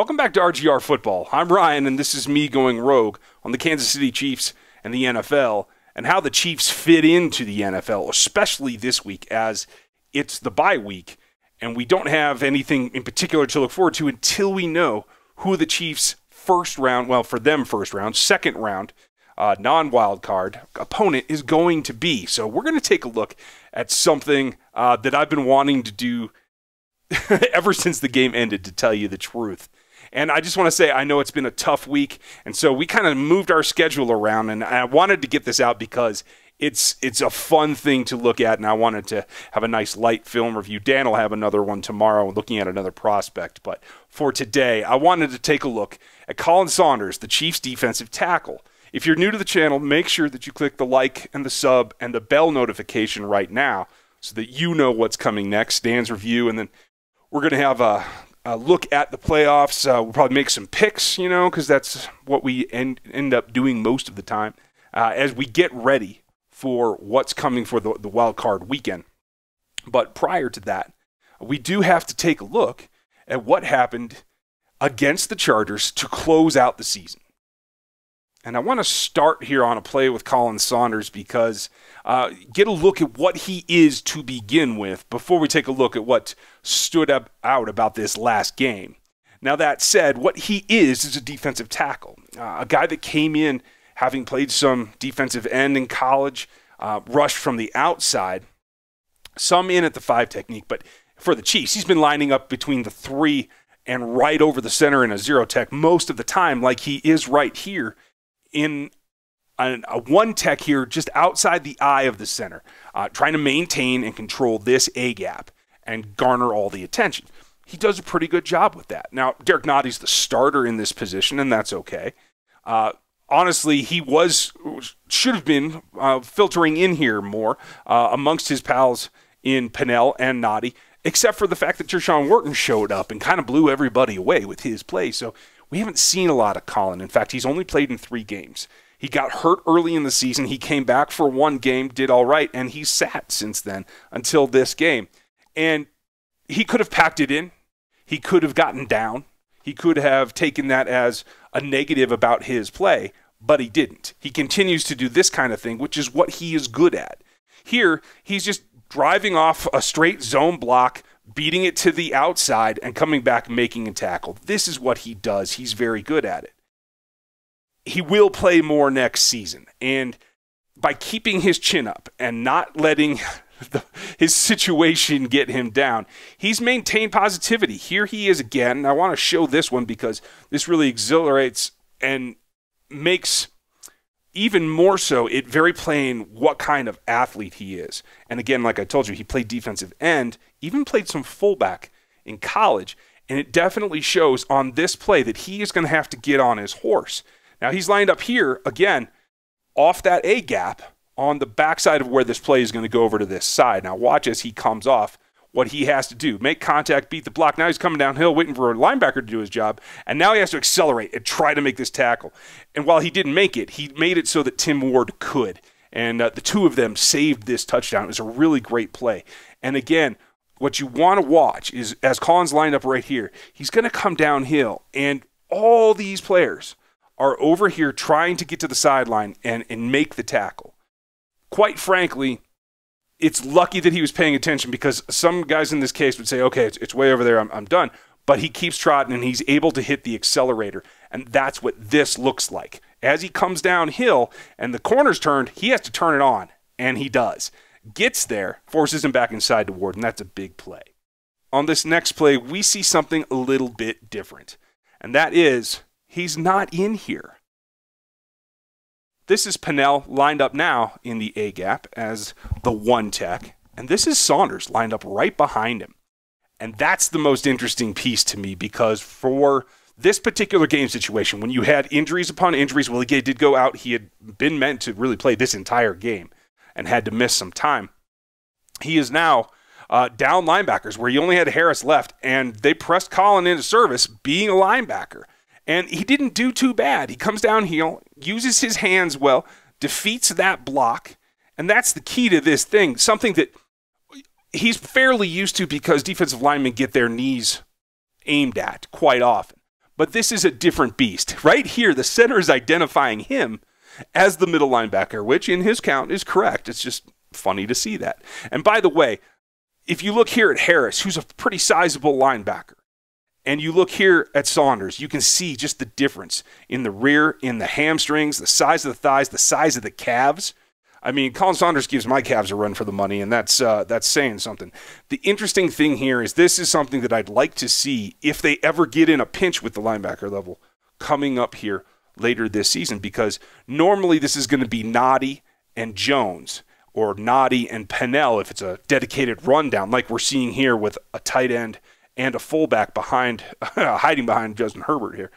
Welcome back to RGR Football. I'm Ryan, and this is me going rogue on the Kansas City Chiefs and the NFL, and how the Chiefs fit into the NFL, especially this week as it's the bye week, and we don't have anything in particular to look forward to until we know who the Chiefs' second round, non-wild card opponent is going to be. So we're going to take a look at something that I've been wanting to do ever since the game ended, to tell you the truth. And I just want to say, I know it's been a tough week, and so we kind of moved our schedule around, and I wanted to get this out because it's a fun thing to look at, and I wanted to have a nice light film review. Dan will have another one tomorrow looking at another prospect, but for today, I wanted to take a look at Khalen Saunders, the Chiefs' defensive tackle. If you're new to the channel, make sure that you click the like and the sub and the bell notification right now so that you know what's coming next, Dan's review, and then we're going to have a look at the playoffs. We'll probably make some picks, because that's what we end up doing most of the time as we get ready for what's coming for the wild card weekend. But prior to that, we do have to take a look at what happened against the Chargers to close out the season. And I want to start here on a play with Khalen Saunders because get a look at what he is to begin with before we take a look at what stood out about this last game. Now, that said, what he is a defensive tackle, a guy that came in having played some defensive end in college, rushed from the outside, some in at the 5 technique, but for the Chiefs, he's been lining up between the 3 and right over the center in a 0 tech most of the time, like he is right here in a 1 tech here just outside the eye of the center, trying to maintain and control this A-gap and garner all the attention. He does a pretty good job with that. Now, Derek Notty's the starter in this position, and that's okay. Honestly, he should have been filtering in here more amongst his pals in Pennell and Notty, except for the fact that Tershawn Wharton showed up and kind of blew everybody away with his play. So we haven't seen a lot of Khalen. In fact, he's only played in 3 games. He got hurt early in the season. He came back for 1 game, did all right, and he sat since then until this game. And he could have packed it in. He could have gotten down. He could have taken that as a negative about his play, but he didn't. He continues to do this kind of thing, which is what he is good at. Here, he's just driving off a straight zone block, beating it to the outside, and coming back and making a tackle. This is what he does. He's very good at it. He will play more next season, and by keeping his chin up and not letting his situation get him down, he's maintained positivity. Here he is again, and I want to show this one because this really exhilarates and makes even more so it very plain what kind of athlete he is. And again, like I told you, he played defensive end, even played some fullback in college, and it definitely shows on this play that he is going to have to get on his horse. Now, he's lined up here, again, off that A-gap on the backside of where this play is going to go over to this side. Now, watch as he comes off what he has to do. Make contact, beat the block. Now he's coming downhill, waiting for a linebacker to do his job, and now he has to accelerate and try to make this tackle. And while he didn't make it, he made it so that Tim Ward could. And the 2 of them saved this touchdown. It was a really great play. And again, what you want to watch is, as Khalen's lined up right here, he's going to come downhill, and all these players are over here trying to get to the sideline and make the tackle. Quite frankly, it's lucky that he was paying attention, because some guys in this case would say, okay, it's way over there, I'm done. But he keeps trotting, and he's able to hit the accelerator, and that's what this looks like. As he comes downhill and the corner's turned, he has to turn it on, and he does. Gets there, forces him back inside to Ward, and that's a big play. On this next play, we see something a little bit different, and that is he's not in here. This is Pennell lined up now in the A-gap as the 1 tech, and this is Saunders lined up right behind him. And that's the most interesting piece to me, because for this particular game situation, when you had injuries upon injuries, well, he did go out. He had been meant to really play this entire game and had to miss some time. He is now down linebackers where he only had Harris left, and they pressed Khalen into service being a linebacker. And he didn't do too bad. He comes downhill, uses his hands well, defeats that block, and that's the key to this thing, something that he's fairly used to because defensive linemen get their knees aimed at quite often. But this is a different beast. Right here, the center is identifying him as the middle linebacker, which in his count is correct. It's just funny to see that. And by the way, if you look here at Harris, who's a pretty sizable linebacker, and you look here at Saunders, you can see just the difference in the rear, in the hamstrings, the size of the thighs, the size of the calves. I mean, Khalen Saunders gives my calves a run for the money, and that's saying something. The interesting thing here is this is something that I'd like to see if they ever get in a pinch with the linebacker level coming up here later this season, because normally this is going to be Noddy and Jones, or Noddy and Pennell if it's a dedicated rundown, like we're seeing here with a tight end and a fullback behind, hiding behind Justin Herbert here.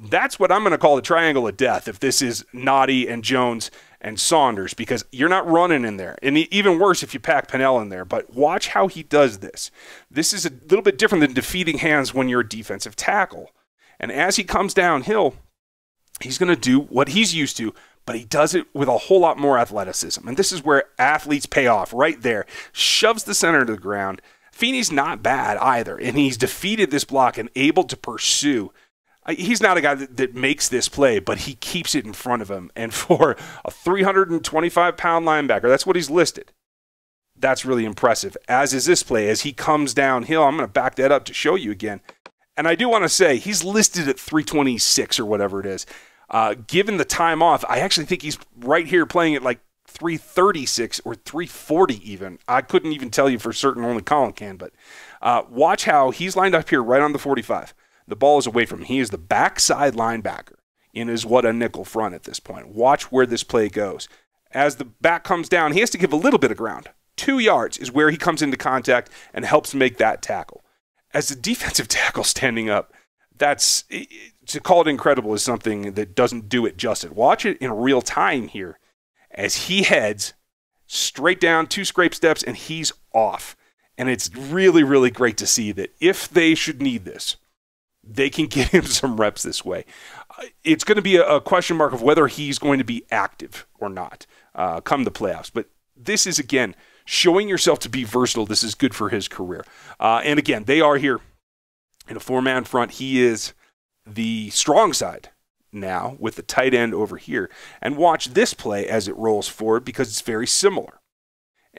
That's what I'm going to call the triangle of death if this is Noddy and Jones and Saunders, because you're not running in there. And even worse if you pack Pennell in there. But watch how he does this. This is a little bit different than defeating hands when you're a defensive tackle. And as he comes downhill, he's going to do what he's used to, but he does it with a whole lot more athleticism. And this is where athletes pay off right there. Shoves the center to the ground. Feeney's not bad either, and he's defeated this block and able to pursue. He's not a guy that makes this play, but he keeps it in front of him. And for a 325-pound linebacker, that's what he's listed. That's really impressive, as is this play. As he comes downhill, I'm going to back that up to show you again. And I do want to say, he's listed at 326 or whatever it is. Given the time off, I actually think he's right here playing at like 336 or 340 even. I couldn't even tell you for certain, only Colin can, but watch how he's lined up here right on the 45. The ball is away from him. He is the backside linebacker in his what a nickel front at this point. Watch where this play goes. As the back comes down, he has to give a little bit of ground. 2 yards is where he comes into contact and helps make that tackle. As the defensive tackle standing up, to call it incredible is something that doesn't do it justice. Watch it in real time here as he heads straight down 2 scrape steps and he's off. And it's really, really great to see that if they should need this, they can get him some reps this way. It's going to be a question mark of whether he's going to be active or not come the playoffs. But this is, again, showing yourself to be versatile. This is good for his career. And again, they are here in a 4-man front. He is the strong side now with the tight end over here. And watch this play as it rolls forward because it's very similar.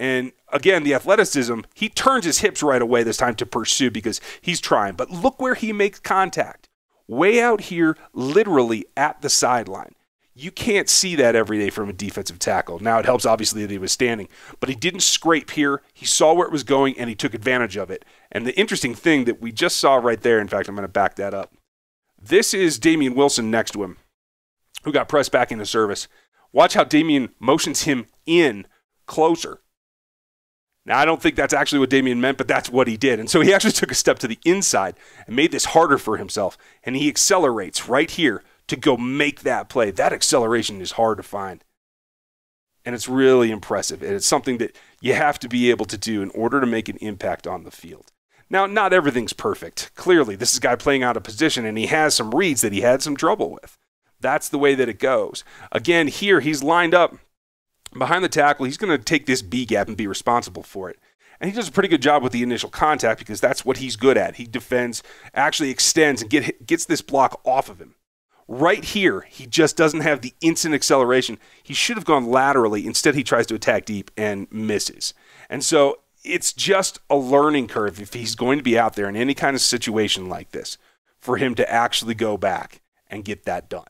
And again, the athleticism, he turns his hips right away this time to pursue because he's trying. But look where he makes contact. Way out here, literally at the sideline. You can't see that every day from a defensive tackle. Now, it helps, obviously, that he was standing. But he didn't scrape here. He saw where it was going, and he took advantage of it. And the interesting thing that we just saw right there, in fact, I'm going to back that up. This is Damian Wilson next to him, who got pressed back into service. Watch how Damian motions him in closer. Now, I don't think that's actually what Damian meant, but that's what he did. And so he actually took a step to the inside and made this harder for himself. And he accelerates right here to go make that play. That acceleration is hard to find. And it's really impressive. And it's something that you have to be able to do in order to make an impact on the field. Now, not everything's perfect. Clearly, this is a guy playing out of position, and he has some reads that he had some trouble with. That's the way that it goes. Again, here he's lined up behind the tackle. He's going to take this B gap and be responsible for it. And he does a pretty good job with the initial contact because that's what he's good at. He defends, actually extends, and gets this block off of him. Right here, he just doesn't have the instant acceleration. He should have gone laterally. Instead, he tries to attack deep and misses. And so it's just a learning curve if he's going to be out there in any kind of situation like this for him to actually go back and get that done.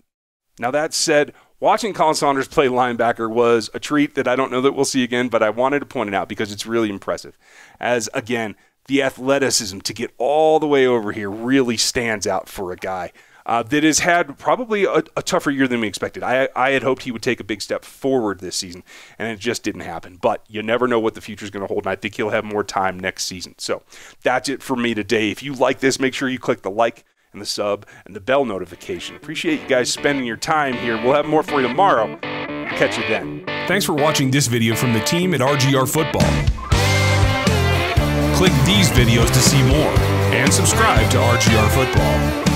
Now, that said, watching Khalen Saunders play linebacker was a treat that I don't know that we'll see again, but I wanted to point it out because it's really impressive. As, again, the athleticism to get all the way over here really stands out for a guy that has had probably a tougher year than we expected. I had hoped he would take a big step forward this season, and it just didn't happen. But you never know what the future is going to hold, and I think he'll have more time next season. So that's it for me today. If you like this, make sure you click the like and the sub and the bell notification. Appreciate you guys spending your time here. We'll have more for you tomorrow. Catch you then. Thanks for watching this video from the team at RGR Football. Click these videos to see more and subscribe to RGR Football.